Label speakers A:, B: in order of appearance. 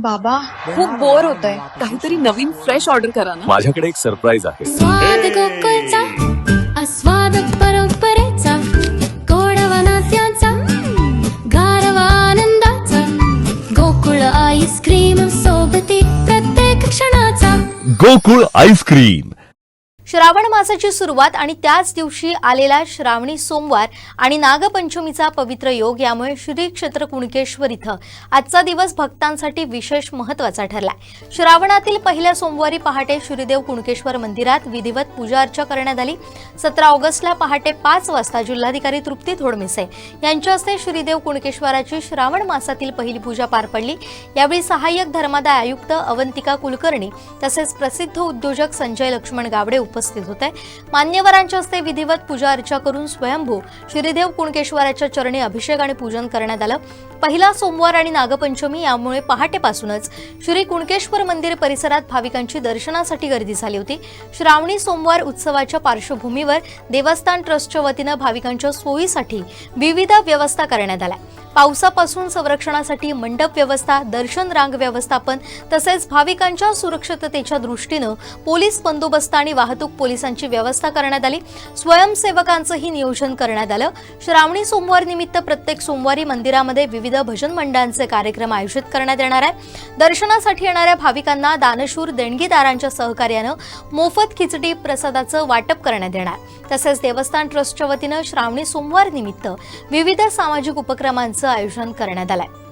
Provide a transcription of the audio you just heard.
A: बाबा खूप बोर होतंय, काहीतरी नवीन फ्रेश ऑर्डर करा ना.
B: माझ्याकडे एक सरप्राईज आहे.
C: स्वाद गोकुळचा आस्वाद परंपरेचा गोडवा नात्याचा गारवा आनंदाचा गोकुळ आईस्क्रीम सोबती प्रत्येक क्षणाचा
B: गोकुळ आईस्क्रीम.
D: श्रावण मासाची सुरुवात आणि त्याच दिवशी आलेला श्रावणी सोमवार आणि नागपंचमीचा पवित्र योग यामुळे श्री क्षेत्र कुणकेश्वर इथं आजचा दिवस भक्तांसाठी विशेष महत्त्वाचा ठरलाय. श्रावणातील पहिल्या सोमवारी पहाटे श्रीदेव कुणकेश्वर मंदिरात विधिवत पूजा अर्चा करण्यात आली. 17 ऑगस्टला पहाटे 5 वाजता जिल्हाधिकारी तृप्ती थोडमिसे यांच्या हस्ते श्रीदेव कुणकेश्वराची श्रावण मासातील पहिली पूजा पार पडली. यावेळी सहाय्यक धर्मादाय आयुक्त अवंतिका कुलकर्णी तसेच प्रसिद्ध उद्योजक संजय लक्ष्मण गावडे उपस्थित होते. मान्यवरांच्या हस्ते विधिवत पूजा अर्चा करून स्वयंभू श्रीदेव कुणकेश्वराच्या चरणी अभिषेक आणि पूजन करण्यात आलं. पहिला सोमवार आणि नागपंचमी यामुळे पहाटेपासूनच श्री कुणकेश्वर मंदिर परिसरात भाविकांची दर्शनासाठी गर्दी झाली होती. श्रावणी सोमवार उत्सवाच्या पार्श्वभूमीवर देवस्थान ट्रस्टच्या वतीनं भाविकांच्या सोयीसाठी विविध व्यवस्था करण्यात आल्या. पावसापासून संरक्षणासाठी मंडप व्यवस्था, दर्शन रांग व्यवस्थापन तसेच भाविकांच्या सुरक्षिततेच्या दृष्टीनं पोलीस बंदोबस्त आणि वाहतूक पोलिसांची व्यवस्था करण्यात आली. स्वयंसेवकांचंही नियोजन करण्यात आलं. श्रावणी सोमवार निमित्त प्रत्येक सोमवारी मंदिरामध्ये विविध भजन मंडळांचे कार्यक्रम आयोजित करण्यात येणार आहेत. दर्शनासाठी येणाऱ्या भाविकांना दानशूर देणगीदारांच्या सहकार्यानं मोफत खिचडी प्रसादाचं वाटप करण्यात येणार. तसेच देवस्थान ट्रस्टच्या वतीनं श्रावणी सोमवार निमित्त विविध सामाजिक उपक्रमांचं आयोजन करण्यात आलंय.